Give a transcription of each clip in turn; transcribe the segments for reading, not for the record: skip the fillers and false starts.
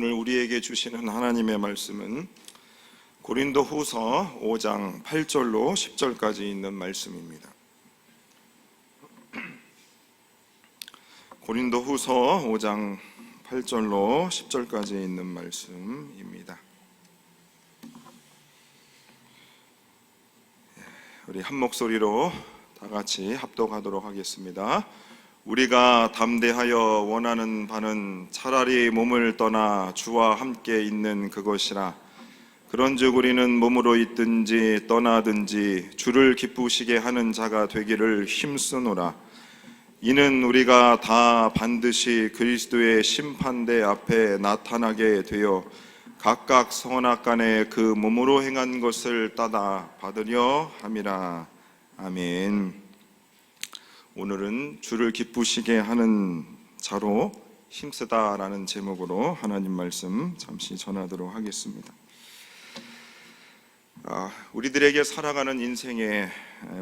오늘 우리에게 주시는 하나님의 말씀은 고린도후서 5장 8절로 10절까지 있는 말씀입니다. 고린도후서 5장 8절로 10절까지 있는 말씀입니다. 우리 한 목소리로 다 같이 합독하도록 하겠습니다. 우리가 담대하여 원하는 바는 차라리 몸을 떠나 주와 함께 있는 그것이라. 그런즉 우리는 몸으로 있든지 떠나든지 주를 기쁘시게 하는 자가 되기를 힘쓰노라. 이는 우리가 다 반드시 그리스도의 심판대 앞에 나타나게 되어 각각 선악간에 그 몸으로 행한 것을 따다 받으려 함이라. 아멘. 오늘은 주를 기쁘시게 하는 자로 힘쓰다라는 제목으로 하나님 말씀 잠시 전하도록 하겠습니다. 우리들에게 살아가는 인생의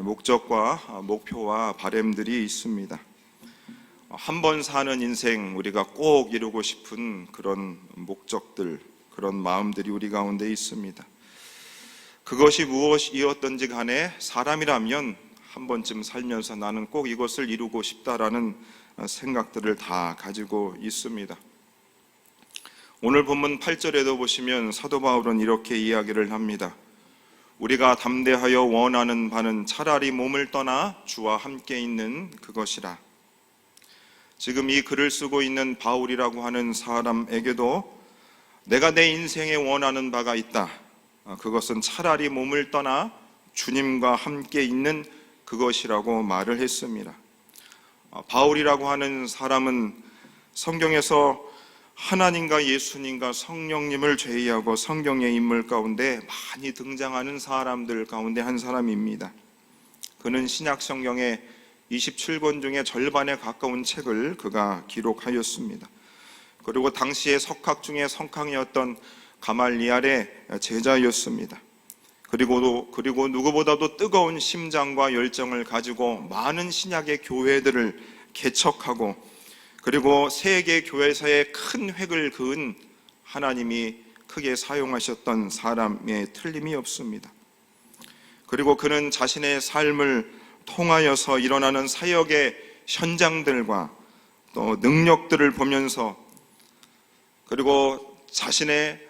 목적과 목표와 바램들이 있습니다. 한 번 사는 인생, 우리가 꼭 이루고 싶은 그런 목적들, 그런 마음들이 우리 가운데 있습니다. 그것이 무엇이었든지 간에 사람이라면 한 번쯤 살면서 나는 꼭 이것을 이루고 싶다라는 생각들을 다 가지고 있습니다. 오늘 본문 8절에도 보시면 사도 바울은 이렇게 이야기를 합니다. 우리가 담대하여 원하는 바는 차라리 몸을 떠나 주와 함께 있는 그것이라. 지금 이 글을 쓰고 있는 바울이라고 하는 사람에게도 내가 내 인생에 원하는 바가 있다. 그것은 차라리 몸을 떠나 주님과 함께 있는 그것이라고 말을 했습니다. 바울이라고 하는 사람은 성경에서 하나님과 예수님과 성령님을 제의하고 성경의 인물 가운데 많이 등장하는 사람들 가운데 한 사람입니다. 그는 신약 성경의 27권 중에 절반에 가까운 책을 그가 기록하였습니다. 그리고 당시의 석학 중에 석학이었던 가말리알의 제자였습니다. 그리고 누구보다도 뜨거운 심장과 열정을 가지고 많은 신약의 교회들을 개척하고 그리고 세계 교회사에 큰 획을 그은 하나님이 크게 사용하셨던 사람의 틀림이 없습니다. 그리고 그는 자신의 삶을 통하여서 일어나는 사역의 현장들과 또 능력들을 보면서 그리고 자신의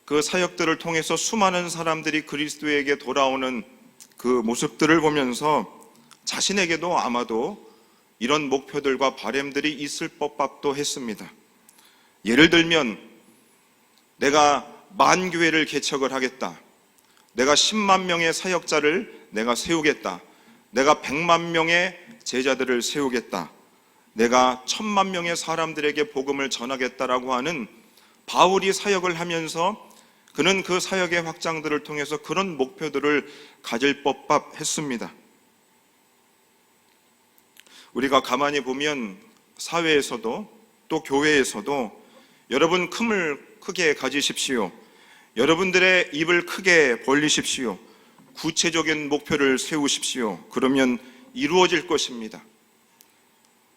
그 사역들을 통해서 수많은 사람들이 그리스도에게 돌아오는 그 모습들을 보면서 자신에게도 아마도 이런 목표들과 바램들이 있을 법도 했습니다. 예를 들면 내가 10,000교회를 개척을 하겠다. 내가 10만 명의 사역자를 내가 세우겠다. 내가 100만 명의 제자들을 세우겠다. 내가 10,000만 명의 사람들에게 복음을 전하겠다라고 하는 바울이 사역을 하면서 그는 그 사역의 확장들을 통해서 그런 목표들을 가질 법했습니다. 우리가 가만히 보면 사회에서도 또 교회에서도 여러분 꿈을 크게 가지십시오. 여러분들의 입을 크게 벌리십시오. 구체적인 목표를 세우십시오. 그러면 이루어질 것입니다.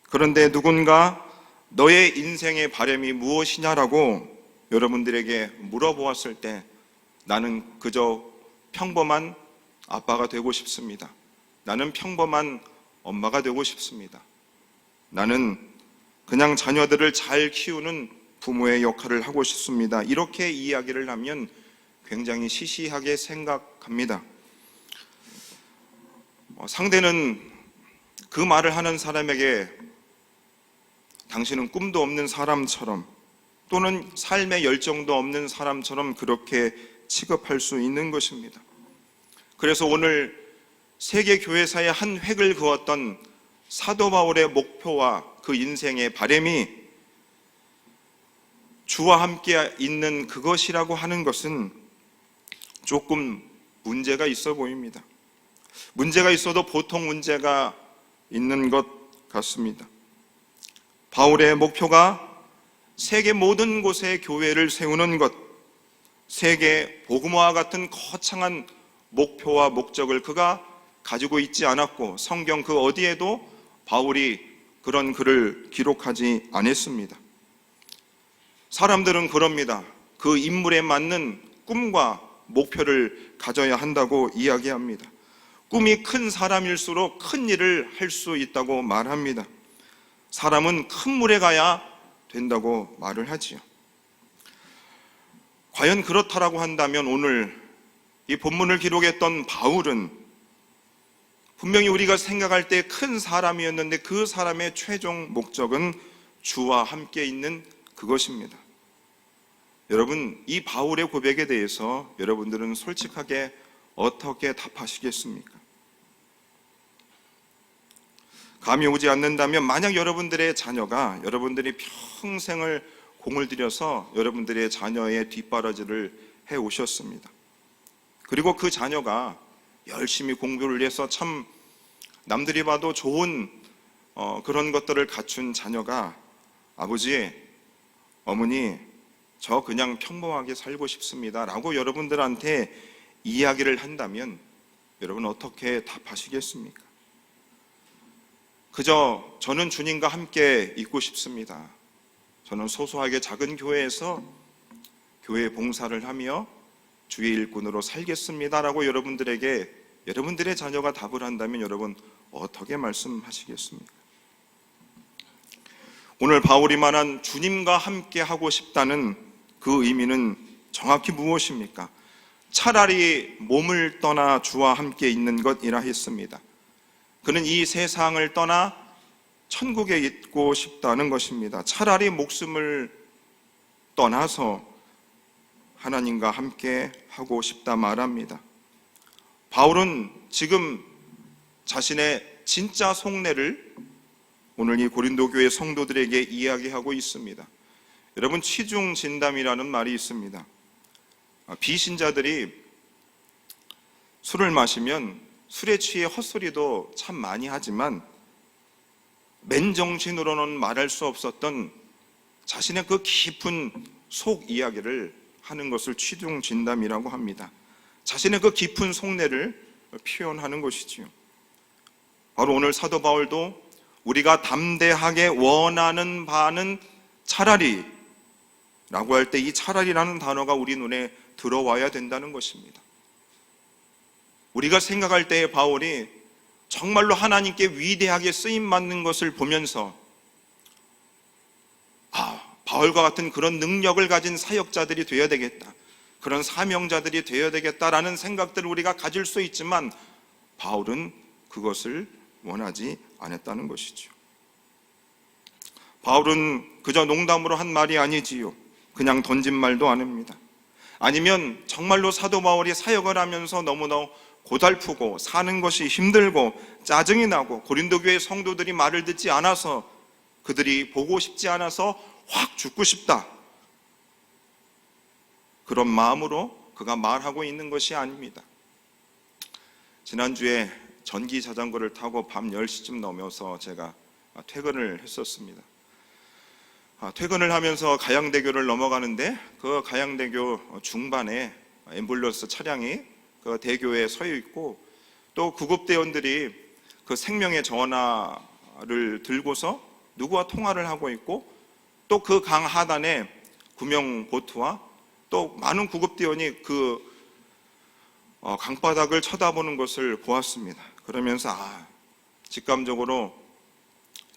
그런데 누군가 너의 인생의 바램이 무엇이냐라고 여러분들에게 물어보았을 때 나는 그저 평범한 아빠가 되고 싶습니다. 나는 평범한 엄마가 되고 싶습니다. 나는 그냥 자녀들을 잘 키우는 부모의 역할을 하고 싶습니다. 이렇게 이야기를 하면 굉장히 시시하게 생각합니다. 상대는 그 말을 하는 사람에게 당신은 꿈도 없는 사람처럼 또는 삶의 열정도 없는 사람처럼 그렇게 취급할 수 있는 것입니다. 그래서 오늘 세계 교회사의 한 획을 그었던 사도 바울의 목표와 그 인생의 바램이 주와 함께 있는 그것이라고 하는 것은 조금 문제가 있어 보입니다. 문제가 있어도 보통 문제가 있는 것 같습니다. 바울의 목표가 세계 모든 곳에 교회를 세우는 것, 세계 복음화와 같은 거창한 목표와 목적을 그가 가지고 있지 않았고 성경 그 어디에도 바울이 그런 글을 기록하지 않았습니다. 사람들은 그럽니다. 그 인물에 맞는 꿈과 목표를 가져야 한다고 이야기합니다. 꿈이 큰 사람일수록 큰 일을 할 수 있다고 말합니다. 사람은 큰 물에 가야 된다고 말을 하지요. 과연 그렇다라고 한다면 오늘 이 본문을 기록했던 바울은 분명히 우리가 생각할 때 큰 사람이었는데 그 사람의 최종 목적은 주와 함께 있는 그것입니다. 여러분, 이 바울의 고백에 대해서 여러분들은 솔직하게 어떻게 답하시겠습니까? 감이 오지 않는다면 만약 여러분들의 자녀가 여러분들이 평생을 공을 들여서 여러분들의 자녀의 뒷바라지를 해 오셨습니다. 그리고 그 자녀가 열심히 공부를 해서 참 남들이 봐도 좋은 그런 것들을 갖춘 자녀가 아버지, 어머니, 저 그냥 평범하게 살고 싶습니다 라고 여러분들한테 이야기를 한다면 여러분 어떻게 답하시겠습니까? 그저 저는 주님과 함께 있고 싶습니다. 저는 소소하게 작은 교회에서 교회 봉사를 하며 주의 일꾼으로 살겠습니다 라고 여러분들에게 여러분들의 자녀가 답을 한다면 여러분 어떻게 말씀하시겠습니까? 오늘 바울이 말한 주님과 함께 하고 싶다는 그 의미는 정확히 무엇입니까? 차라리 몸을 떠나 주와 함께 있는 것이라 했습니다. 그는 이 세상을 떠나 천국에 있고 싶다는 것입니다. 차라리 목숨을 떠나서 하나님과 함께 하고 싶다 말합니다. 바울은 지금 자신의 진짜 속내를 오늘 이 고린도 교회 성도들에게 이야기하고 있습니다. 여러분, 취중진담이라는 말이 있습니다. 비신자들이 술을 마시면 술에 취해 헛소리도 참 많이 하지만 맨정신으로는 말할 수 없었던 자신의 그 깊은 속 이야기를 하는 것을 취중진담이라고 합니다. 자신의 그 깊은 속내를 표현하는 것이지요. 바로 오늘 사도 바울도 우리가 담대하게 원하는 바는 차라리 라고 할 때 이 차라리라는 단어가 우리 눈에 들어와야 된다는 것입니다. 우리가 생각할 때의 바울이 정말로 하나님께 위대하게 쓰임받는 것을 보면서 바울과 같은 그런 능력을 가진 사역자들이 되어야 되겠다, 그런 사명자들이 되어야 되겠다라는 생각들을 우리가 가질 수 있지만 바울은 그것을 원하지 않았다는 것이죠. 바울은 그저 농담으로 한 말이 아니지요. 그냥 던진 말도 아닙니다. 아니면 정말로 사도 바울이 사역을 하면서 너무나 고달프고 사는 것이 힘들고 짜증이 나고 고린도 교회 성도들이 말을 듣지 않아서 그들이 보고 싶지 않아서 확 죽고 싶다, 그런 마음으로 그가 말하고 있는 것이 아닙니다. 지난주에 전기 자전거를 타고 밤 10시쯤 넘어서 제가 퇴근을 했었습니다. 퇴근을 하면서 가양대교를 넘어가는데 그 가양대교 중반에 앰뷸런스 차량이 그 대교에 서 있고 또 구급대원들이 그 생명의 전화를 들고서 누구와 통화를 하고 있고 또 그 강 하단에 구명보트와 또 많은 구급대원이 그 강바닥을 쳐다보는 것을 보았습니다. 그러면서 직감적으로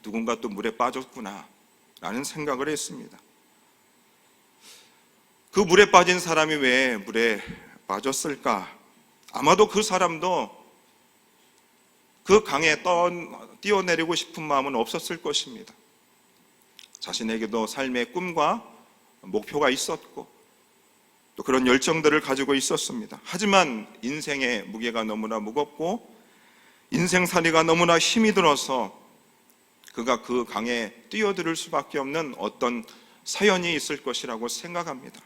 누군가 또 물에 빠졌구나 라는 생각을 했습니다. 그 물에 빠진 사람이 왜 물에 빠졌을까? 아마도 그 사람도 그 강에 뛰어내리고 싶은 마음은 없었을 것입니다. 자신에게도 삶의 꿈과 목표가 있었고 또 그런 열정들을 가지고 있었습니다. 하지만 인생의 무게가 너무나 무겁고 인생살이가 너무나 힘이 들어서 그가 그 강에 뛰어들 수밖에 없는 어떤 사연이 있을 것이라고 생각합니다.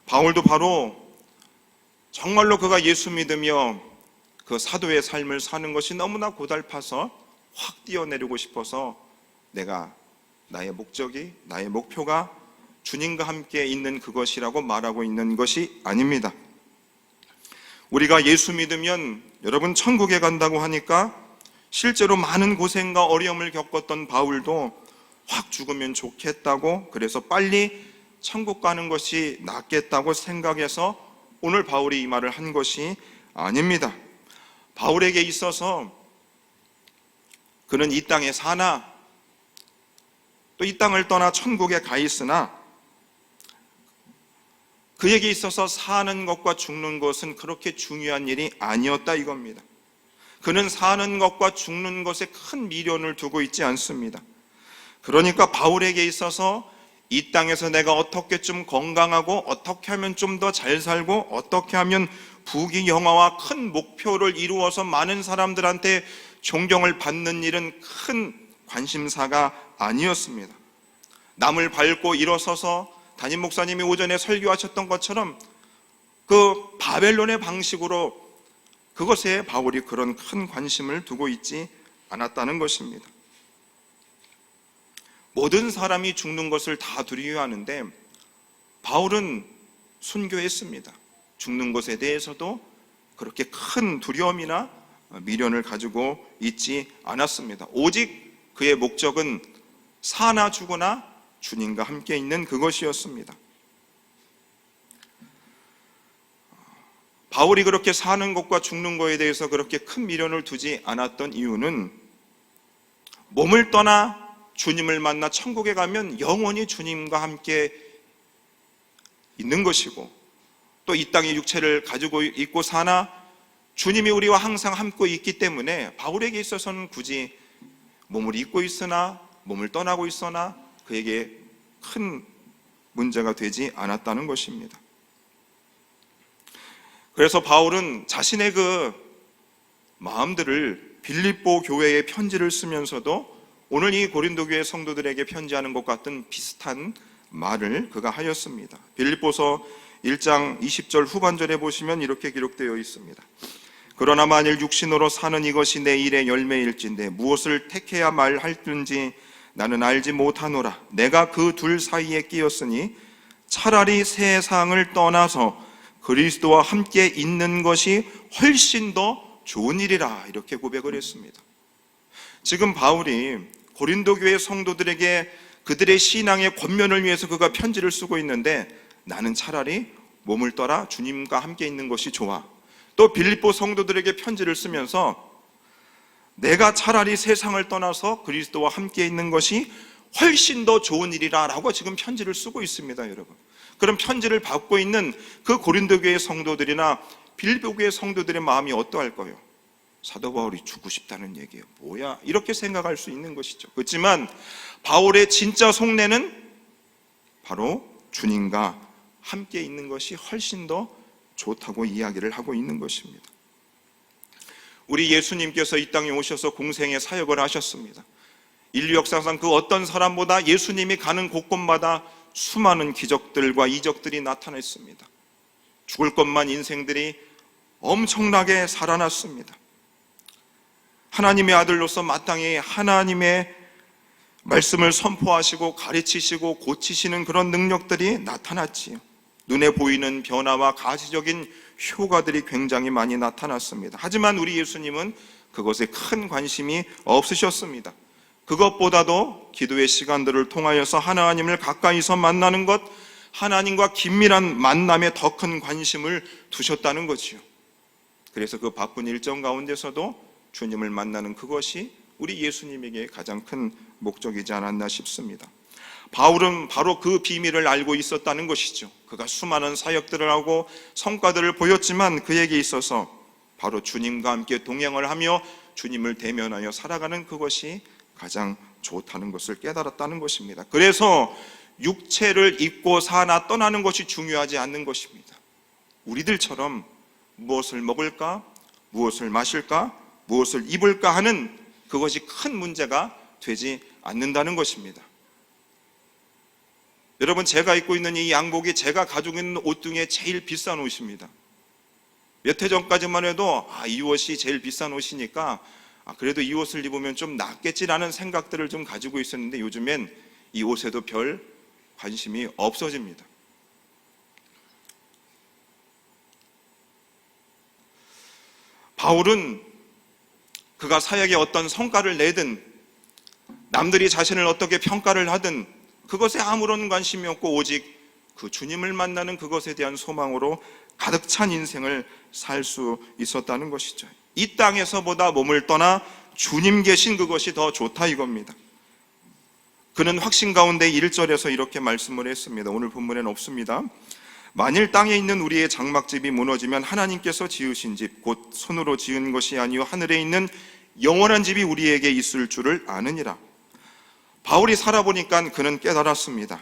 바울도 바로 정말로 그가 예수 믿으며 그 사도의 삶을 사는 것이 너무나 고달파서 확 뛰어내리고 싶어서 나의 목적이, 나의 목표가 주님과 함께 있는 그것이라고 말하고 있는 것이 아닙니다. 우리가 예수 믿으면 여러분 천국에 간다고 하니까 실제로 많은 고생과 어려움을 겪었던 바울도 확 죽으면 좋겠다고, 그래서 빨리 천국 가는 것이 낫겠다고 생각해서 오늘 바울이 이 말을 한 것이 아닙니다. 바울에게 있어서 그는 이 땅에 사나 또 이 땅을 떠나 천국에 가 있으나 그에게 있어서 사는 것과 죽는 것은 그렇게 중요한 일이 아니었다 이겁니다. 그는 사는 것과 죽는 것에 큰 미련을 두고 있지 않습니다. 그러니까 바울에게 있어서 이 땅에서 내가 어떻게 좀 건강하고 어떻게 하면 좀 더 잘 살고 어떻게 하면 부귀영화와 큰 목표를 이루어서 많은 사람들한테 존경을 받는 일은 큰 관심사가 아니었습니다. 남을 밟고 일어서서 담임 목사님이 오전에 설교하셨던 것처럼 그 바벨론의 방식으로 그것에 바울이 그런 큰 관심을 두고 있지 않았다는 것입니다. 모든 사람이 죽는 것을 다 두려워하는데 바울은 순교했습니다. 죽는 것에 대해서도 그렇게 큰 두려움이나 미련을 가지고 있지 않았습니다. 오직 그의 목적은 사나 죽으나 주님과 함께 있는 그것이었습니다. 바울이 그렇게 사는 것과 죽는 것에 대해서 그렇게 큰 미련을 두지 않았던 이유는 몸을 떠나 주님을 만나 천국에 가면 영원히 주님과 함께 있는 것이고 또 이 땅의 육체를 가지고 있고 사나 주님이 우리와 항상 함께 있기 때문에 바울에게 있어서는 굳이 몸을 입고 있으나 몸을 떠나고 있으나 그에게 큰 문제가 되지 않았다는 것입니다. 그래서 바울은 자신의 그 마음들을 빌립보 교회에 편지를 쓰면서도 오늘 이 고린도 교회 성도들에게 편지하는 것 같은 비슷한 말을 그가 하였습니다. 빌립보서 1장 20절 후반절에 보시면 이렇게 기록되어 있습니다. 그러나 만일 육신으로 사는 이것이 내 일의 열매일진데 무엇을 택해야 말할는지 나는 알지 못하노라. 내가 그 둘 사이에 끼었으니 차라리 세상을 떠나서 그리스도와 함께 있는 것이 훨씬 더 좋은 일이라 이렇게 고백을 했습니다. 지금 바울이 고린도 교회 성도들에게 그들의 신앙의 권면을 위해서 그가 편지를 쓰고 있는데 나는 차라리 몸을 떠나 주님과 함께 있는 것이 좋아. 또 빌립보 성도들에게 편지를 쓰면서 내가 차라리 세상을 떠나서 그리스도와 함께 있는 것이 훨씬 더 좋은 일이라 라고 지금 편지를 쓰고 있습니다, 여러분. 그럼 편지를 받고 있는 그 고린도 교회 성도들이나 빌립보 교회 성도들의 마음이 어떠할 거예요? 사도 바울이 죽고 싶다는 얘기예요. 뭐야? 이렇게 생각할 수 있는 것이죠. 그렇지만 바울의 진짜 속내는 바로 주님과 함께 있는 것이 훨씬 더 좋다고 이야기를 하고 있는 것입니다. 우리 예수님께서 이 땅에 오셔서 공생의 사역을 하셨습니다. 인류 역사상 그 어떤 사람보다 예수님이 가는 곳곳마다 수많은 기적들과 이적들이 나타났습니다. 죽을 것만 인생들이 엄청나게 살아났습니다. 하나님의 아들로서 마땅히 하나님의 말씀을 선포하시고 가르치시고 고치시는 그런 능력들이 나타났지요. 눈에 보이는 변화와 가시적인 효과들이 굉장히 많이 나타났습니다. 하지만 우리 예수님은 그것에 큰 관심이 없으셨습니다. 그것보다도 기도의 시간들을 통하여서 하나님을 가까이서 만나는 것, 하나님과 긴밀한 만남에 더 큰 관심을 두셨다는 거지요. 그래서 그 바쁜 일정 가운데서도 주님을 만나는 그것이 우리 예수님에게 가장 큰 목적이지 않았나 싶습니다. 바울은 바로 그 비밀을 알고 있었다는 것이죠. 그가 수많은 사역들을 하고 성과들을 보였지만 그에게 있어서 바로 주님과 함께 동행을 하며 주님을 대면하여 살아가는 그것이 가장 좋다는 것을 깨달았다는 것입니다. 그래서 육체를 입고 사나 떠나는 것이 중요하지 않는 것입니다. 우리들처럼 무엇을 먹을까, 무엇을 마실까, 무엇을 입을까 하는 그것이 큰 문제가 되지 않는다는 것입니다. 여러분, 제가 입고 있는 이 양복이 제가 가지고 있는 옷 중에 제일 비싼 옷입니다. 몇 해 전까지만 해도 이 옷이 제일 비싼 옷이니까 그래도 이 옷을 입으면 좀 낫겠지라는 생각들을 좀 가지고 있었는데 요즘엔 이 옷에도 별 관심이 없어집니다. 바울은 그가 사역에 어떤 성과를 내든 남들이 자신을 어떻게 평가를 하든 그것에 아무런 관심이 없고 오직 그 주님을 만나는 그것에 대한 소망으로 가득 찬 인생을 살 수 있었다는 것이죠. 이 땅에서보다 몸을 떠나 주님 계신 그것이 더 좋다 이겁니다. 그는 확신 가운데 1절에서 이렇게 말씀을 했습니다. 오늘 본문에는 없습니다. 만일 땅에 있는 우리의 장막집이 무너지면 하나님께서 지으신 집 곧 손으로 지은 것이 아니요 하늘에 있는 영원한 집이 우리에게 있을 줄을 아느니라. 바울이 살아보니까 그는 깨달았습니다.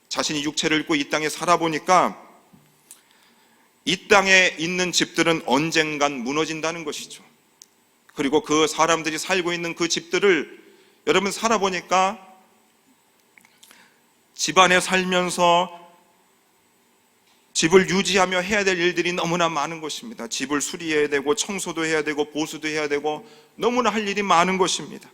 자신이 육체를 입고 이 땅에 살아보니까 이 땅에 있는 집들은 언젠간 무너진다는 것이죠. 그리고 그 사람들이 살고 있는 그 집들을 여러분 살아보니까 집안에 살면서 집을 유지하며 해야 될 일들이 너무나 많은 것입니다. 집을 수리해야 되고 청소도 해야 되고 보수도 해야 되고 너무나 할 일이 많은 것입니다.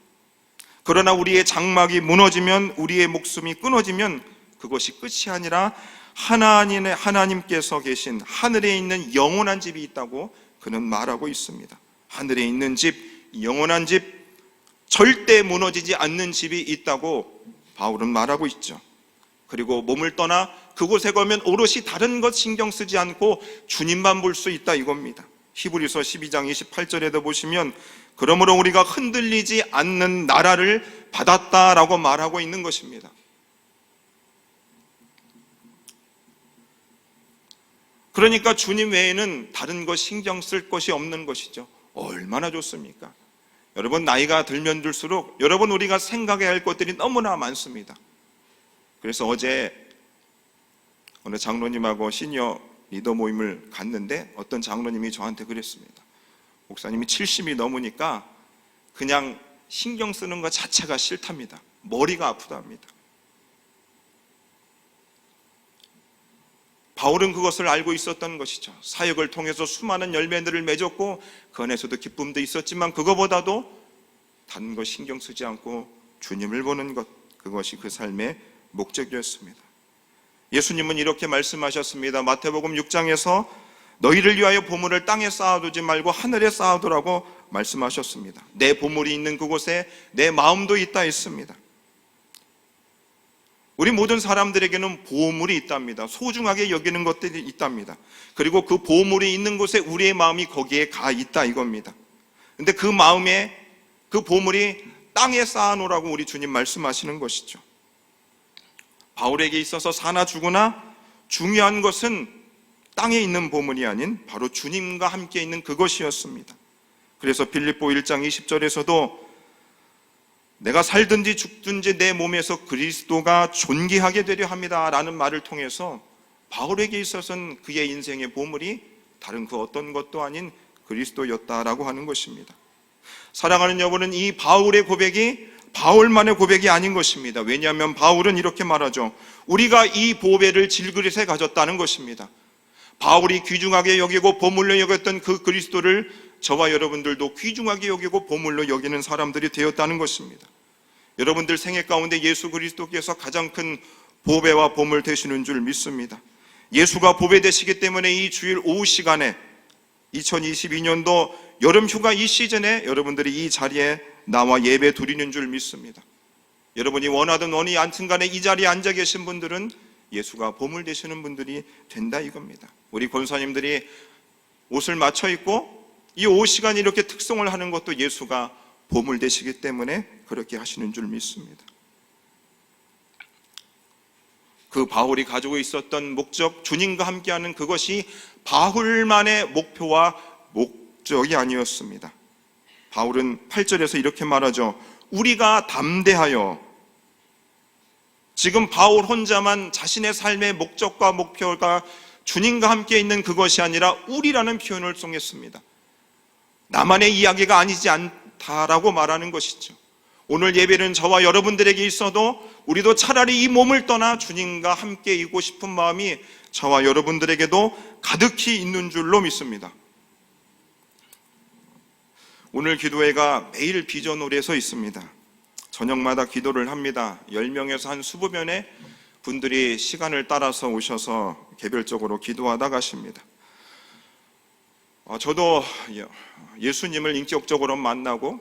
그러나 우리의 장막이 무너지면, 우리의 목숨이 끊어지면 그것이 끝이 아니라 하나님께서 계신 하늘에 있는 영원한 집이 있다고 그는 말하고 있습니다. 하늘에 있는 집, 영원한 집, 절대 무너지지 않는 집이 있다고 바울은 말하고 있죠. 그리고 몸을 떠나 그곳에 가면 오롯이 다른 것 신경 쓰지 않고 주님만 볼 수 있다 이겁니다. 히브리서 12장 28절에도 보시면 그러므로 우리가 흔들리지 않는 나라를 받았다라고 말하고 있는 것입니다. 그러니까 주님 외에는 다른 것 신경 쓸 것이 없는 것이죠. 얼마나 좋습니까? 여러분 나이가 들면 들수록 여러분 우리가 생각해야 할 것들이 너무나 많습니다. 그래서 어제 어느 장로님하고 시니어 리더 모임을 갔는데 어떤 장로님이 저한테 그랬습니다. 목사님이 70이 넘으니까 그냥 신경 쓰는 것 자체가 싫답니다. 머리가 아프답니다. 바울은 그것을 알고 있었던 것이죠. 사역을 통해서 수많은 열매들을 맺었고 그 안에서도 기쁨도 있었지만 그거보다도 다른 것 신경 쓰지 않고 주님을 보는 것, 그것이 그 삶의 목적이었습니다. 예수님은 이렇게 말씀하셨습니다. 마태복음 6장에서 너희를 위하여 보물을 땅에 쌓아두지 말고 하늘에 쌓아두라고 말씀하셨습니다. 내 보물이 있는 그곳에 내 마음도 있다 했습니다. 우리 모든 사람들에게는 보물이 있답니다. 소중하게 여기는 것들이 있답니다. 그리고 그 보물이 있는 곳에 우리의 마음이 거기에 가 있다 이겁니다. 근데 그 마음에 그 보물이 땅에 쌓아놓으라고 우리 주님 말씀하시는 것이죠. 바울에게 있어서 사나 죽으나 중요한 것은 땅에 있는 보물이 아닌 바로 주님과 함께 있는 그것이었습니다. 그래서 빌립보 1장 20절에서도 내가 살든지 죽든지 내 몸에서 그리스도가 존귀하게 되려 합니다 라는 말을 통해서 바울에게 있어서는 그의 인생의 보물이 다른 그 어떤 것도 아닌 그리스도였다라고 하는 것입니다. 사랑하는 여러분은 이 바울의 고백이 바울만의 고백이 아닌 것입니다. 왜냐하면 바울은 이렇게 말하죠. 우리가 이 보배를 질그릇에 가졌다는 것입니다. 바울이 귀중하게 여기고 보물로 여겼던 그 그리스도를 저와 여러분들도 귀중하게 여기고 보물로 여기는 사람들이 되었다는 것입니다. 여러분들 생애 가운데 예수 그리스도께서 가장 큰 보배와 보물 되시는 줄 믿습니다. 예수가 보배 되시기 때문에 이 주일 오후 시간에 2022년도 여름휴가 이 시즌에 여러분들이 이 자리에 나와 예배 드리는 줄 믿습니다. 여러분이 원하든 원이 않든 간에 이 자리에 앉아 계신 분들은 예수가 보물 되시는 분들이 된다 이겁니다. 우리 권사님들이 옷을 맞춰 입고 이 오후 시간이 이렇게 특송을 하는 것도 예수가 보물 되시기 때문에 그렇게 하시는 줄 믿습니다. 그 바울이 가지고 있었던 목적, 주님과 함께하는 그것이 바울만의 목표와 목적이 아니었습니다. 바울은 8절에서 이렇게 말하죠. 우리가 담대하여, 지금 바울 혼자만 자신의 삶의 목적과 목표가 주님과 함께 있는 그것이 아니라 우리라는 표현을 통했습니다. 나만의 이야기가 아니지 않다라고 말하는 것이죠. 오늘 예배는 저와 여러분들에게 있어도 우리도 차라리 이 몸을 떠나 주님과 함께 있고 싶은 마음이 저와 여러분들에게도 가득히 있는 줄로 믿습니다. 오늘 기도회가 매일 비전홀에 서 있습니다. 저녁마다 기도를 합니다. 10명에서 한 20명의 분들이 시간을 따라서 오셔서 개별적으로 기도하다 가십니다. 저도 예수님을 인격적으로 만나고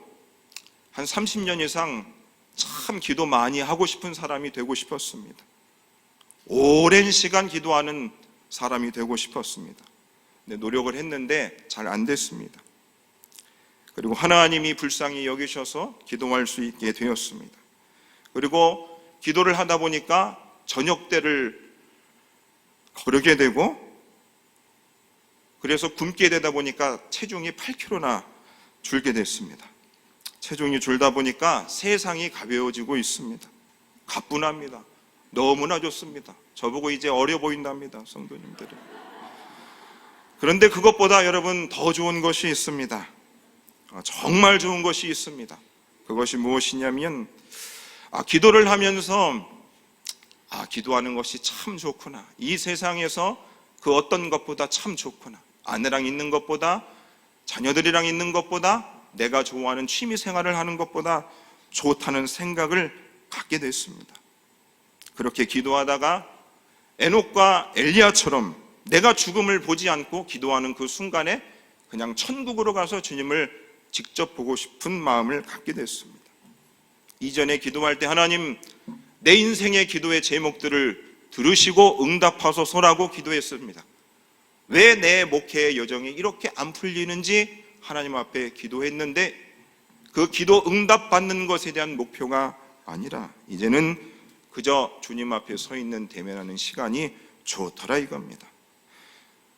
한 30년 이상 참 기도 많이 하고 싶은 사람이 되고 싶었습니다. 오랜 시간 기도하는 사람이 되고 싶었습니다. 근데 노력을 했는데 잘 안 됐습니다. 그리고 하나님이 불쌍히 여기셔서 기도할 수 있게 되었습니다. 그리고 기도를 하다 보니까 저녁때를 거르게 되고, 그래서 굶게 되다 보니까 체중이 8kg나 줄게 됐습니다. 체중이 줄다 보니까 세상이 가벼워지고 있습니다. 가뿐합니다. 너무나 좋습니다. 저보고 이제 어려 보인답니다, 성도님들은. 그런데 그것보다 여러분 더 좋은 것이 있습니다. 정말 좋은 것이 있습니다. 그것이 무엇이냐면, 기도를 하면서 기도하는 것이 참 좋구나. 이 세상에서 그 어떤 것보다 참 좋구나. 아내랑 있는 것보다, 자녀들이랑 있는 것보다, 내가 좋아하는 취미 생활을 하는 것보다 좋다는 생각을 갖게 됐습니다. 그렇게 기도하다가 에녹과 엘리야처럼 내가 죽음을 보지 않고 기도하는 그 순간에 그냥 천국으로 가서 주님을 직접 보고 싶은 마음을 갖게 됐습니다. 이전에 기도할 때 하나님, 내 인생의 기도의 제목들을 들으시고 응답하소서라고 기도했습니다. 왜 내 목회의 여정이 이렇게 안 풀리는지 하나님 앞에 기도했는데, 그 기도 응답받는 것에 대한 목표가 아니라 이제는 그저 주님 앞에 서 있는 대면하는 시간이 좋더라 이겁니다.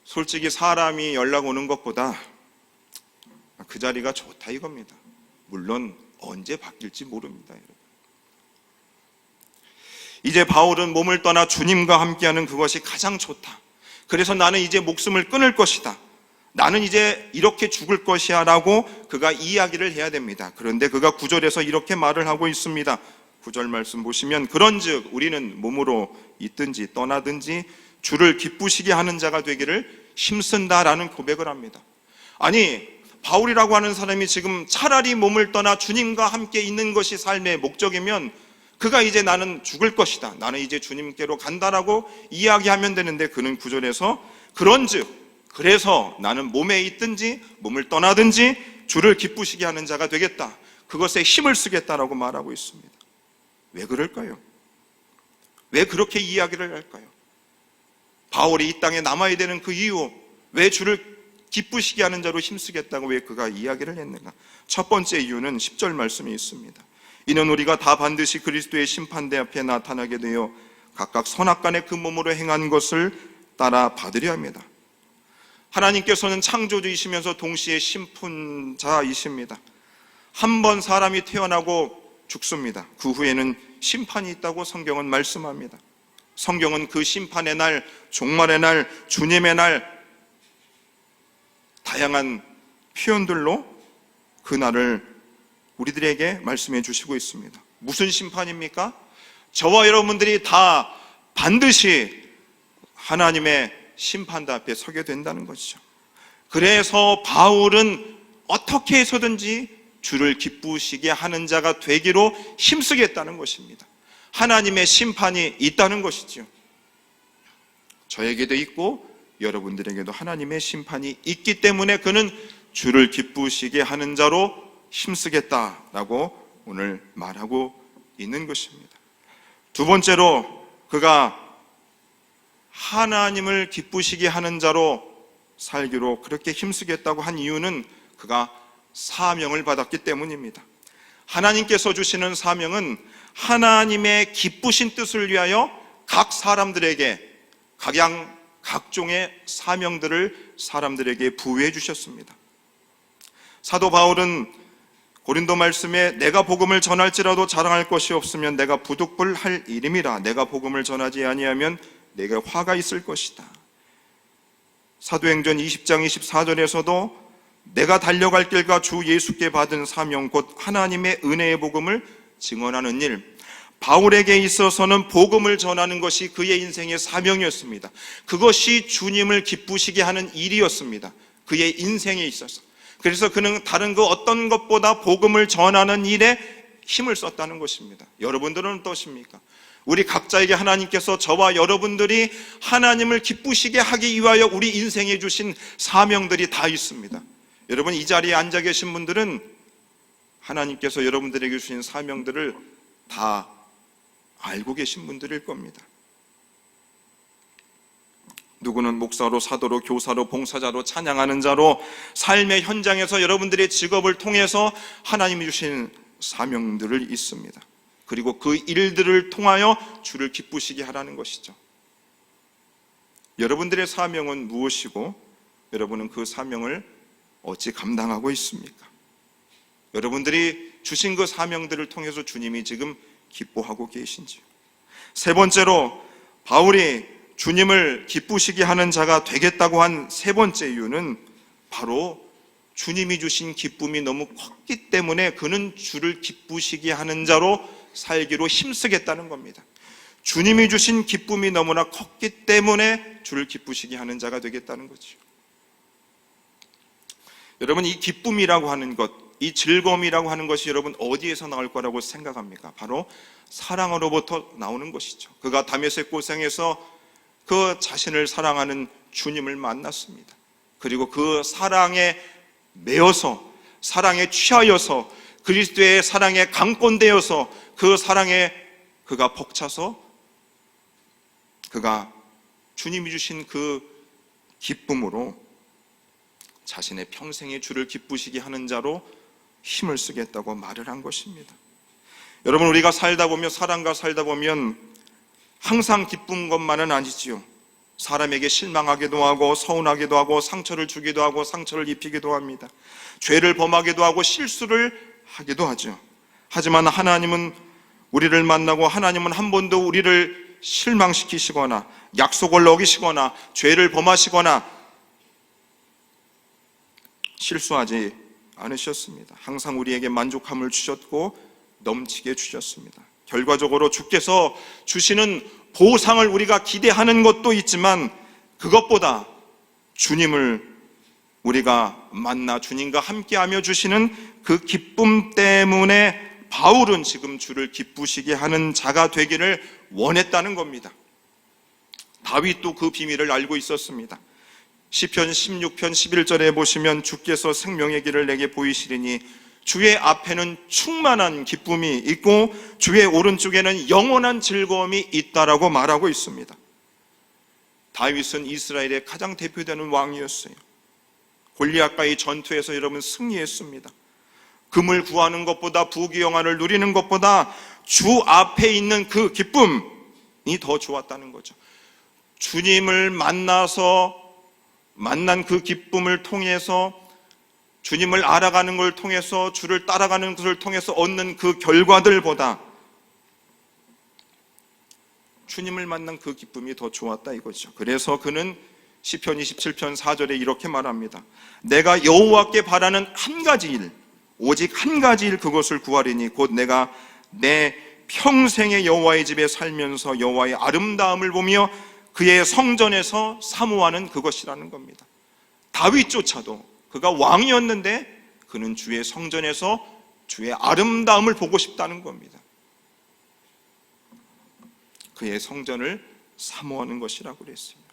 솔직히 사람이 연락 오는 것보다 그 자리가 좋다 이겁니다. 물론 언제 바뀔지 모릅니다, 여러분. 이제 바울은 몸을 떠나 주님과 함께하는 그것이 가장 좋다. 그래서 나는 이제 목숨을 끊을 것이다. 나는 이제 이렇게 죽을 것이야 라고 그가 이야기를 해야 됩니다. 그런데 그가 9절에서 이렇게 말을 하고 있습니다. 9절 말씀 보시면, 그런즉 우리는 몸으로 있든지 떠나든지 주를 기쁘시게 하는 자가 되기를 힘쓴다라는 고백을 합니다. 아니, 바울이라고 하는 사람이 지금 차라리 몸을 떠나 주님과 함께 있는 것이 삶의 목적이면 그가 이제 나는 죽을 것이다, 나는 이제 주님께로 간다라고 이야기하면 되는데, 그는 9절에서 그런즉, 그래서 나는 몸에 있든지 몸을 떠나든지 주를 기쁘시게 하는 자가 되겠다, 그것에 힘을 쓰겠다라고 말하고 있습니다. 왜 그럴까요? 왜 그렇게 이야기를 할까요? 바울이 이 땅에 남아야 되는 그 이유, 왜 주를 기쁘시게 하는 자로 힘쓰겠다고 왜 그가 이야기를 했는가? 첫 번째 이유는 10절 말씀에 있습니다. 이는 우리가 다 반드시 그리스도의 심판대 앞에 나타나게 되어 각각 선악간에 그 몸으로 행한 것을 따라 받으려 합니다. 하나님께서는 창조주이시면서 동시에 심판자이십니다. 한 번 사람이 태어나고 죽습니다. 그 후에는 심판이 있다고 성경은 말씀합니다. 성경은 그 심판의 날, 종말의 날, 주님의 날, 다양한 표현들로 그 날을 우리들에게 말씀해 주시고 있습니다. 무슨 심판입니까? 저와 여러분들이 다 반드시 하나님의 심판대 앞에 서게 된다는 것이죠. 그래서 바울은 어떻게 해서든지 주를 기쁘시게 하는 자가 되기로 힘쓰겠다는 것입니다. 하나님의 심판이 있다는 것이죠. 저에게도 있고 여러분들에게도 하나님의 심판이 있기 때문에 그는 주를 기쁘시게 하는 자로 힘쓰겠다라고 오늘 말하고 있는 것입니다. 두 번째로 그가 하나님을 기쁘시게 하는 자로 살기로 그렇게 힘쓰겠다고 한 이유는 그가 사명을 받았기 때문입니다. 하나님께서 주시는 사명은 하나님의 기쁘신 뜻을 위하여 각 사람들에게 각종의 사명들을 사람들에게 부여해 주셨습니다. 사도 바울은 고린도 말씀에 내가 복음을 전할지라도 자랑할 것이 없으면 내가 부득불할 일임이라. 내가 복음을 전하지 아니하면 내게 화가 있을 것이다. 사도행전 20장 24절에서도 내가 달려갈 길과 주 예수께 받은 사명 곧 하나님의 은혜의 복음을 증언하는 일, 바울에게 있어서는 복음을 전하는 것이 그의 인생의 사명이었습니다. 그것이 주님을 기쁘시게 하는 일이었습니다. 그의 인생에 있어서. 그래서 그는 다른 그 어떤 것보다 복음을 전하는 일에 힘을 썼다는 것입니다. 여러분들은 어떠십니까? 우리 각자에게 하나님께서 저와 여러분들이 하나님을 기쁘시게 하기 위하여 우리 인생에 주신 사명들이 다 있습니다. 여러분, 이 자리에 앉아 계신 분들은 하나님께서 여러분들에게 주신 사명들을 다 알고 계신 분들일 겁니다. 누구는 목사로, 사도로, 교사로, 봉사자로, 찬양하는 자로 삶의 현장에서 여러분들의 직업을 통해서 하나님이 주신 사명들을 있습니다. 그리고 그 일들을 통하여 주를 기쁘시게 하라는 것이죠. 여러분들의 사명은 무엇이고 여러분은 그 사명을 어찌 감당하고 있습니까? 여러분들이 주신 그 사명들을 통해서 주님이 지금 기뻐하고 계신지요? 세 번째로 바울이 주님을 기쁘시게 하는 자가 되겠다고 한 세 번째 이유는 바로 주님이 주신 기쁨이 너무 컸기 때문에 그는 주를 기쁘시게 하는 자로 살기로 힘쓰겠다는 겁니다. 주님이 주신 기쁨이 너무나 컸기 때문에 주를 기쁘시게 하는 자가 되겠다는 거죠. 여러분, 이 기쁨이라고 하는 것, 이 즐거움이라고 하는 것이 여러분 어디에서 나올 거라고 생각합니까? 바로 사랑으로부터 나오는 것이죠. 그가 다메섹 고생에서 그 자신을 사랑하는 주님을 만났습니다. 그리고 그 사랑에 매여서, 사랑에 취하여서, 그리스도의 사랑에 강권되어서 그 사랑에 그가 벅차서 그가 주님이 주신 그 기쁨으로 자신의 평생의 주를 기쁘시게 하는 자로 힘을 쓰겠다고 말을 한 것입니다. 여러분, 우리가 살다 보면, 사람과 살다 보면 항상 기쁜 것만은 아니지요. 사람에게 실망하기도 하고 서운하기도 하고 상처를 주기도 하고 상처를 입히기도 합니다. 죄를 범하기도 하고 실수를 하기도 하죠. 하지만 하나님은 우리를 만나고 하나님은 한 번도 우리를 실망시키시거나 약속을 어기시거나 죄를 범하시거나 실수하지 않으셨습니다. 항상 우리에게 만족함을 주셨고 넘치게 주셨습니다. 결과적으로 주께서 주시는 보상을 우리가 기대하는 것도 있지만 그것보다 주님을 우리가 만나 주님과 함께하며 주시는 그 기쁨 때문에 바울은 지금 주를 기쁘시게 하는 자가 되기를 원했다는 겁니다. 다윗도 그 비밀을 알고 있었습니다. 시편 16편 11절에 보시면 주께서 생명의 길을 내게 보이시리니 주의 앞에는 충만한 기쁨이 있고 주의 오른쪽에는 영원한 즐거움이 있다라고 말하고 있습니다. 다윗은 이스라엘의 가장 대표되는 왕이었어요. 골리앗과의 전투에서 여러분 승리했습니다. 금을 구하는 것보다 부귀영화를 누리는 것보다 주 앞에 있는 그 기쁨이 더 좋았다는 거죠. 주님을 만난 그 기쁨을 통해서 주님을 알아가는 걸 통해서 주를 따라가는 것을 통해서 얻는 그 결과들보다 주님을 만난 그 기쁨이 더 좋았다 이거죠. 그래서 그는 시편 27편 4절에 이렇게 말합니다. 내가 여호와께 바라는 한 가지 일, 오직 한 가지 일 그것을 구하리니 곧 내가 내 평생의 여호와의 집에 살면서 여호와의 아름다움을 보며 그의 성전에서 사모하는 그것이라는 겁니다. 다윗조차도 그가 왕이었는데 그는 주의 성전에서 주의 아름다움을 보고 싶다는 겁니다. 그의 성전을 사모하는 것이라고 그랬습니다.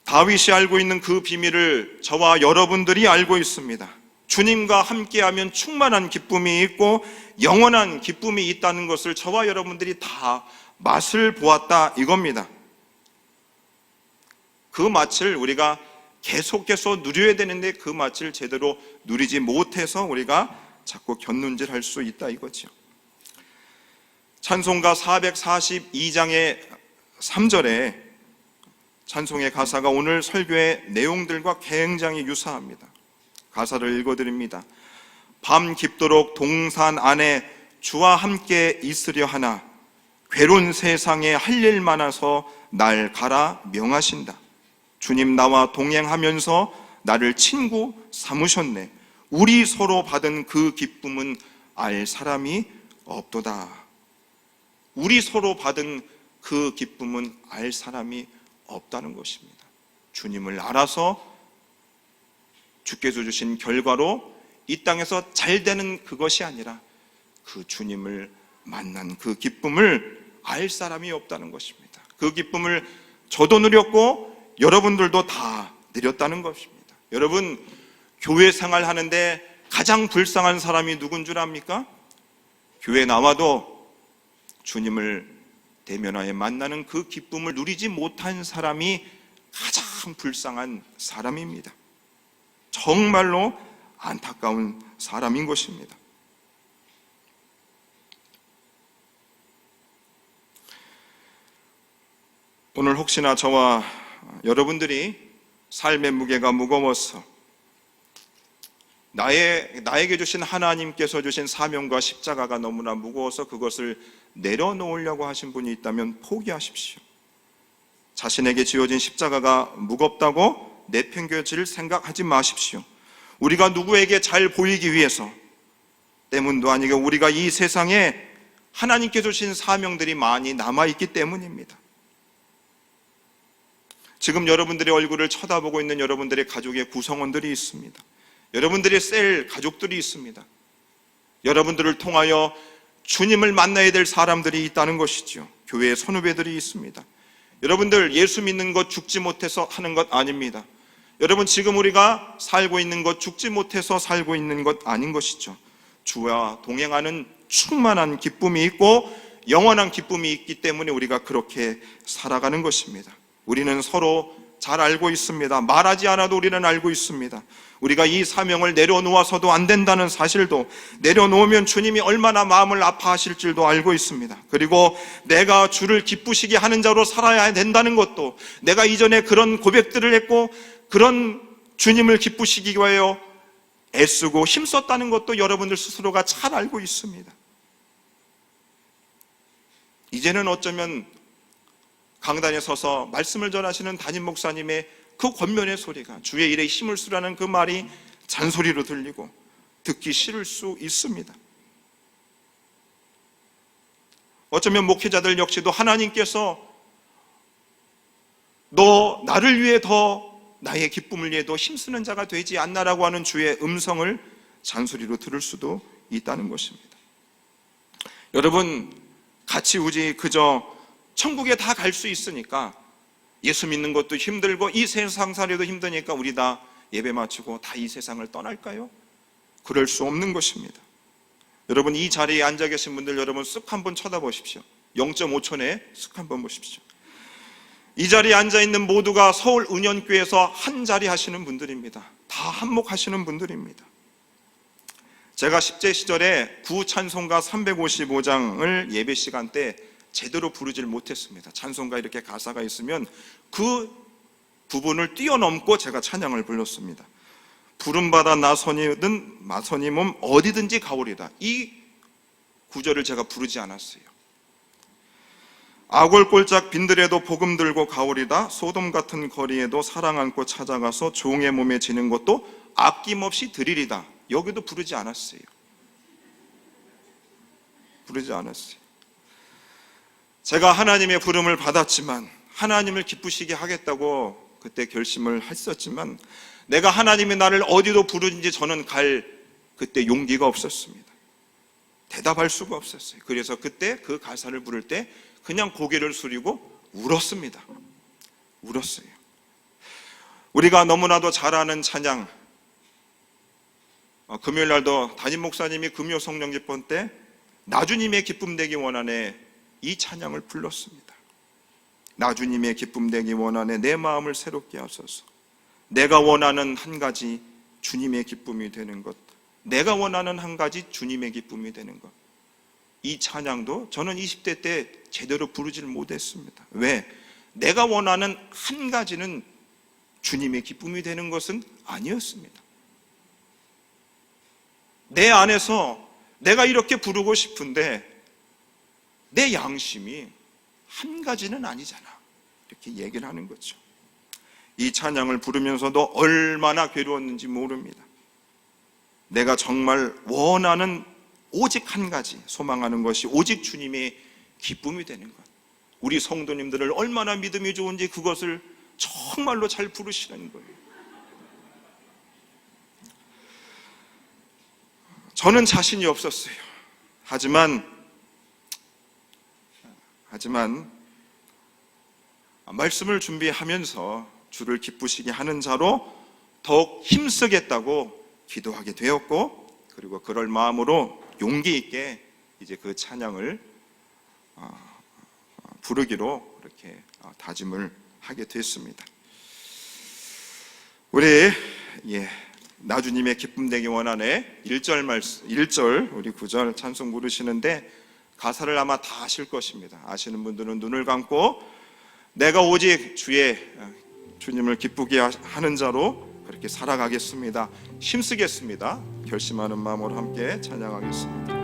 다윗이 알고 있는 그 비밀을 저와 여러분들이 알고 있습니다. 주님과 함께하면 충만한 기쁨이 있고 영원한 기쁨이 있다는 것을 저와 여러분들이 다 맛을 보았다 이겁니다. 그 맛을 우리가 계속해서 누려야 되는데 그 맛을 제대로 누리지 못해서 우리가 자꾸 곁눈질할 수 있다 이거죠. 찬송가 442장의 3절에 찬송의 가사가 오늘 설교의 내용들과 굉장히 유사합니다. 가사를 읽어드립니다. 밤 깊도록 동산 안에 주와 함께 있으려 하나 괴로운 세상에 할 일 많아서 날 가라 명하신다. 주님 나와 동행하면서 나를 친구 삼으셨네. 우리 서로 받은 그 기쁨은 알 사람이 없도다. 우리 서로 받은 그 기쁨은 알 사람이 없다는 것입니다. 주님을 알아서 주께서 주신 결과로 이 땅에서 잘 되는 그것이 아니라 그 주님을 만난 그 기쁨을 알 사람이 없다는 것입니다. 그 기쁨을 저도 누렸고 여러분들도 다 누렸다는 것입니다. 여러분, 교회 생활하는데 가장 불쌍한 사람이 누군 줄 압니까? 교회 나와도 주님을 대면하여 만나는 그 기쁨을 누리지 못한 사람이 가장 불쌍한 사람입니다. 정말로 안타까운 사람인 것입니다. 오늘 혹시나 저와 여러분들이 삶의 무게가 무거워서 나에게 주신 하나님께서 주신 사명과 십자가가 너무나 무거워서 그것을 내려놓으려고 하신 분이 있다면 포기하십시오. 자신에게 지어진 십자가가 무겁다고 내팽겨칠 생각하지 마십시오. 우리가 누구에게 잘 보이기 위해서 때문도 아니고 우리가 이 세상에 하나님께 주신 사명들이 많이 남아있기 때문입니다. 지금 여러분들의 얼굴을 쳐다보고 있는 여러분들의 가족의 구성원들이 있습니다. 여러분들의 셀 가족들이 있습니다. 여러분들을 통하여 주님을 만나야 될 사람들이 있다는 것이죠. 교회의 선후배들이 있습니다. 여러분들 예수 믿는 것 죽지 못해서 하는 것 아닙니다. 여러분 지금 우리가 살고 있는 것 죽지 못해서 살고 있는 것 아닌 것이죠. 주와 동행하는 충만한 기쁨이 있고 영원한 기쁨이 있기 때문에 우리가 그렇게 살아가는 것입니다. 우리는 서로 잘 알고 있습니다. 말하지 않아도 우리는 알고 있습니다. 우리가 이 사명을 내려놓아서도 안 된다는 사실도, 내려놓으면 주님이 얼마나 마음을 아파하실 줄도 알고 있습니다. 그리고 내가 주를 기쁘시게 하는 자로 살아야 된다는 것도, 내가 이전에 그런 고백들을 했고 그런 주님을 기쁘시기 위하여 애쓰고 힘썼다는 것도 여러분들 스스로가 잘 알고 있습니다. 이제는 어쩌면 강단에 서서 말씀을 전하시는 담임 목사님의 그 권면의 소리가, 주의 일에 힘을 쓰라는 그 말이 잔소리로 들리고 듣기 싫을 수 있습니다. 어쩌면 목회자들 역시도 하나님께서 너 나를 위해 더, 나의 기쁨을 위해 더 힘쓰는 자가 되지 않나라고 하는 주의 음성을 잔소리로 들을 수도 있다는 것입니다. 여러분, 같이 우지 그저 천국에 다 갈 수 있으니까, 예수 믿는 것도 힘들고 이 세상 살이도 힘드니까 우리 다 예배 마치고 다 이 세상을 떠날까요? 그럴 수 없는 것입니다. 여러분, 이 자리에 앉아 계신 분들 여러분 쓱 한번 쳐다보십시오. 0.5초 내에 쓱 한번 보십시오. 이 자리에 앉아 있는 모두가 서울 은연교회에서 한 자리 하시는 분들입니다. 다 한몫하시는 분들입니다. 제가 10대 시절에 구찬송가 355장을 예배 시간 때 제대로 부르질 못했습니다. 찬송가 이렇게 가사가 있으면 그 부분을 뛰어넘고 제가 찬양을 불렀습니다. 부름받아 나선이든 마선이 몸 어디든지 가오리다. 이 구절을 제가 부르지 않았어요. 아골골짝 빈들에도 복음 들고 가오리다. 소돔 같은 거리에도 사랑 안고 찾아가서 종의 몸에 지는 것도 아낌없이 드리리다. 여기도 부르지 않았어요. 부르지 않았어요. 제가 하나님의 부름을 받았지만, 하나님을 기쁘시게 하겠다고 그때 결심을 했었지만, 내가 하나님이 나를 어디로 부르는지 저는 갈 그때 용기가 없었습니다. 대답할 수가 없었어요. 그래서 그때 그 가사를 부를 때 그냥 고개를 숙이고 울었습니다. 울었어요. 우리가 너무나도 잘 아는 찬양, 금요일 날도 담임 목사님이 금요 성령 집회 때 나주님의 기쁨 되기 원하네, 이 찬양을 불렀습니다. 나주님의 기쁨 되기 원하네, 내 마음을 새롭게 하소서. 내가 원하는 한 가지 주님의 기쁨이 되는 것, 내가 원하는 한 가지 주님의 기쁨이 되는 것. 이 찬양도 저는 20대 때 제대로 부르질 못했습니다. 왜? 내가 원하는 한 가지는 주님의 기쁨이 되는 것은 아니었습니다. 내 안에서 내가 이렇게 부르고 싶은데 내 양심이 한 가지는 아니잖아, 이렇게 얘기를 하는 거죠. 이 찬양을 부르면서도 얼마나 괴로웠는지 모릅니다. 내가 정말 원하는 오직 한 가지, 소망하는 것이 오직 주님의 기쁨이 되는 것. 우리 성도님들을 얼마나 믿음이 좋은지 그것을 정말로 잘 부르시는 거예요. 저는 자신이 없었어요. 하지만 말씀을 준비하면서 주를 기쁘시게 하는 자로 더욱 힘쓰겠다고 기도하게 되었고, 그리고 그럴 마음으로 용기 있게 이제 그 찬양을 부르기로 그렇게 다짐을 하게 됐습니다. 우리 나주님의 기쁨 되기 원하네 1절 우리 9절 찬송 부르시는데 가사를 아마 다 아실 것입니다. 아시는 분들은 눈을 감고 내가 오직 주님을 기쁘게 하는 자로 그렇게 살아가겠습니다. 힘쓰겠습니다. 결심하는 마음으로 함께 찬양하겠습니다.